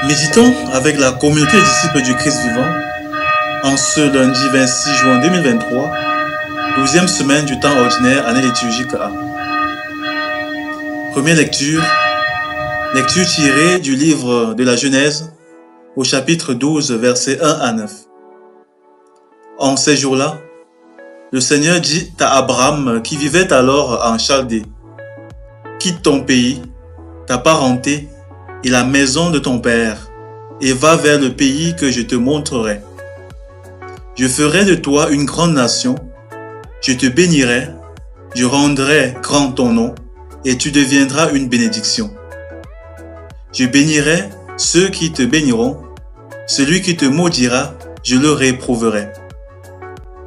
Méditons avec la communauté des disciples du Christ vivant en ce lundi 26 juin 2023, 12e semaine du temps ordinaire, année liturgique A. Première lecture tirée du livre de la Genèse au chapitre 12, versets 1 à 9. En ces jours-là, le Seigneur dit à Abraham qui vivait alors en Chaldée: quitte ton pays, ta parenté et la maison de ton père, et va vers le pays que je te montrerai. Je ferai de toi une grande nation, je te bénirai, je rendrai grand ton nom, et tu deviendras une bénédiction. Je bénirai ceux qui te béniront, celui qui te maudira, je le réprouverai.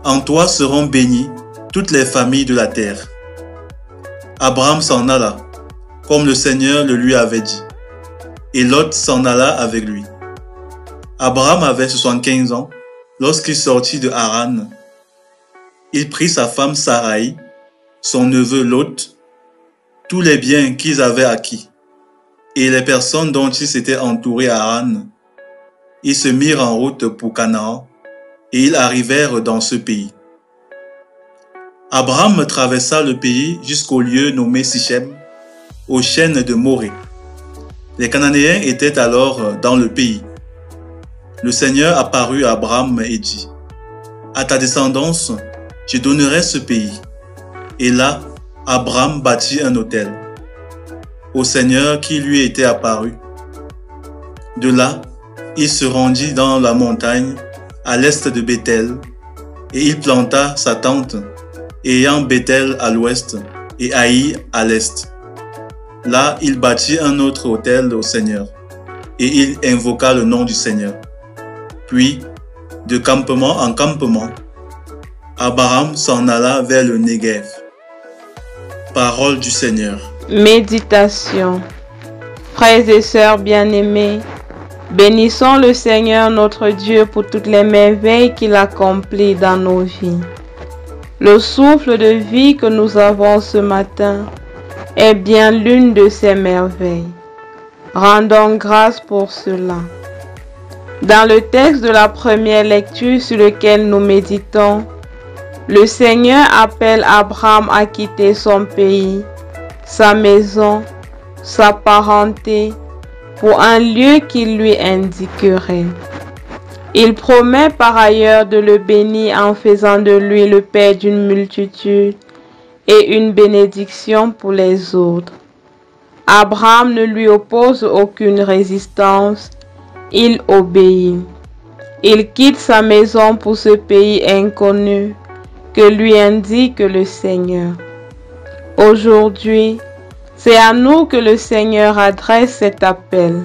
En toi seront bénies toutes les familles de la terre. Abraham s'en alla, comme le Seigneur le lui avait dit, et Lot s'en alla avec lui. Abraham avait 75 ans lorsqu'il sortit de Haran. Il prit sa femme Sarai, son neveu Lot, tous les biens qu'ils avaient acquis, et les personnes dont ils s'étaient entourés à Haran. Ils se mirent en route pour Canaan, et ils arrivèrent dans ce pays. Abraham traversa le pays jusqu'au lieu nommé Sichem, aux chênes de Morée. Les Cananéens étaient alors dans le pays. Le Seigneur apparut à Abraham et dit: à ta descendance, je donnerai ce pays. Et là, Abraham bâtit un autel au Seigneur qui lui était apparu. De là, il se rendit dans la montagne à l'est de Béthel, et il planta sa tente, ayant Béthel à l'ouest et Haï à l'est. Là, il bâtit un autre autel au Seigneur, et il invoqua le nom du Seigneur. Puis, de campement en campement, Abraham s'en alla vers le Néguev. Parole du Seigneur. Méditation. Frères et sœurs bien-aimés, bénissons le Seigneur notre Dieu pour toutes les merveilles qu'il accomplit dans nos vies. Le souffle de vie que nous avons ce matin est bien l'une de ces merveilles. Rendons grâce pour cela. Dans le texte de la première lecture sur lequel nous méditons, le Seigneur appelle Abraham à quitter son pays, sa maison, sa parenté, pour un lieu qu'il lui indiquerait. Il promet par ailleurs de le bénir en faisant de lui le père d'une multitude et une bénédiction pour les autres. Abraham ne lui oppose aucune résistance, il obéit. Il quitte sa maison pour ce pays inconnu que lui indique le Seigneur. Aujourd'hui, c'est à nous que le Seigneur adresse cet appel.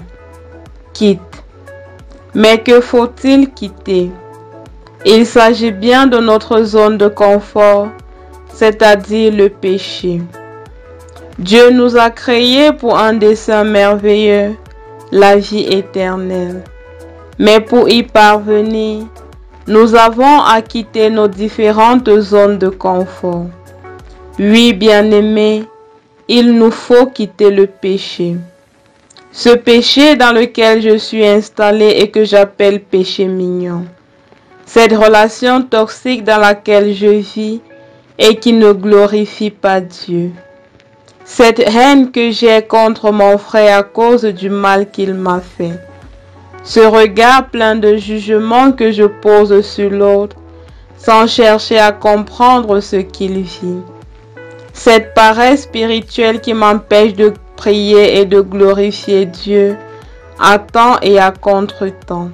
Quitte. Mais que faut-il quitter? Il s'agit bien de notre zone de confort, c'est-à-dire le péché. Dieu nous a créés pour un dessein merveilleux, la vie éternelle. Mais pour y parvenir, nous avons à quitter nos différentes zones de confort. Oui, bien-aimés, il nous faut quitter le péché. Ce péché dans lequel je suis installé et que j'appelle péché mignon. Cette relation toxique dans laquelle je vis et qui ne glorifie pas Dieu. Cette haine que j'ai contre mon frère à cause du mal qu'il m'a fait. Ce regard plein de jugement que je pose sur l'autre sans chercher à comprendre ce qu'il vit. Cette paresse spirituelle qui m'empêche de prier et de glorifier Dieu à temps et à contre-temps.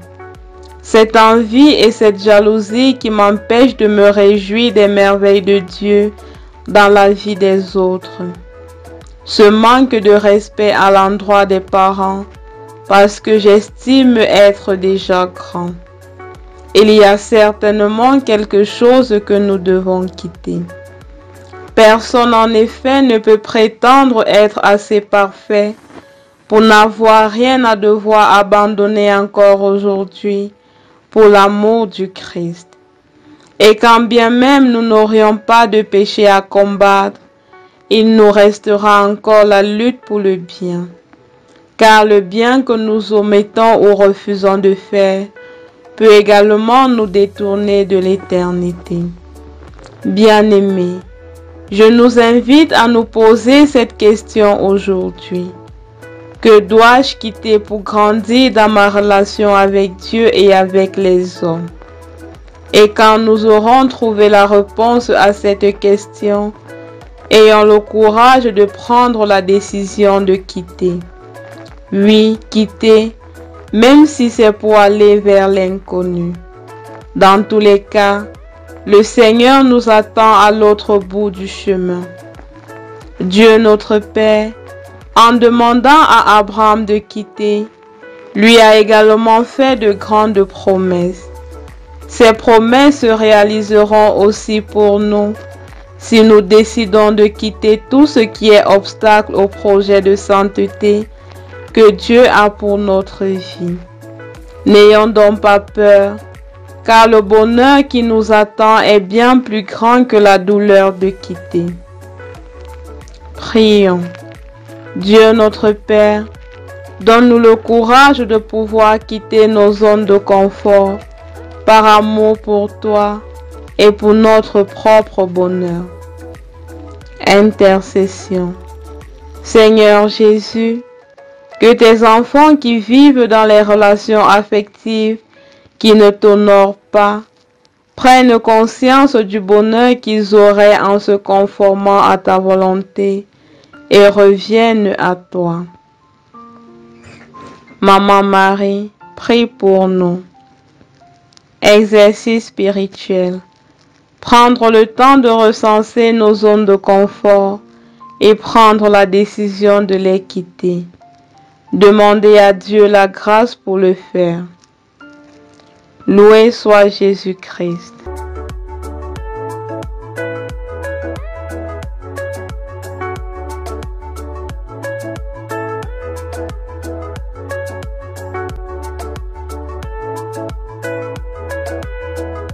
Cette envie et cette jalousie qui m'empêchent de me réjouir des merveilles de Dieu dans la vie des autres. Ce manque de respect à l'endroit des parents parce que j'estime être déjà grand. Il y a certainement quelque chose que nous devons quitter. Personne en effet ne peut prétendre être assez parfait pour n'avoir rien à devoir abandonner encore aujourd'hui pour l'amour du Christ. Et quand bien même nous n'aurions pas de péché à combattre, il nous restera encore la lutte pour le bien. car le bien que nous omettons ou refusons de faire peut également nous détourner de l'éternité. Bien-aimés, je nous invite à nous poser cette question aujourd'hui. Que dois-je quitter pour grandir dans ma relation avec Dieu et avec les hommes? Et quand nous aurons trouvé la réponse à cette question, ayons le courage de prendre la décision de quitter. Oui, quitter, même si c'est pour aller vers l'inconnu. Dans tous les cas, le Seigneur nous attend à l'autre bout du chemin. Dieu notre Père, en demandant à Abraham de quitter, lui a également fait de grandes promesses. Ces promesses se réaliseront aussi pour nous si nous décidons de quitter tout ce qui est obstacle au projet de sainteté que Dieu a pour notre vie. N'ayons donc pas peur, car le bonheur qui nous attend est bien plus grand que la douleur de quitter. Prions. Dieu notre Père, donne-nous le courage de pouvoir quitter nos zones de confort par amour pour toi et pour notre propre bonheur. Intercession. Seigneur Jésus, que tes enfants qui vivent dans les relations affectives qui ne t'honorent pas prennent conscience du bonheur qu'ils auraient en se conformant à ta volonté et reviennent à toi. Maman Marie, prie pour nous. Exercice spirituel. Prendre le temps de recenser nos zones de confort et prendre la décision de les quitter. Demander à Dieu la grâce pour le faire. Loué soit Jésus-Christ.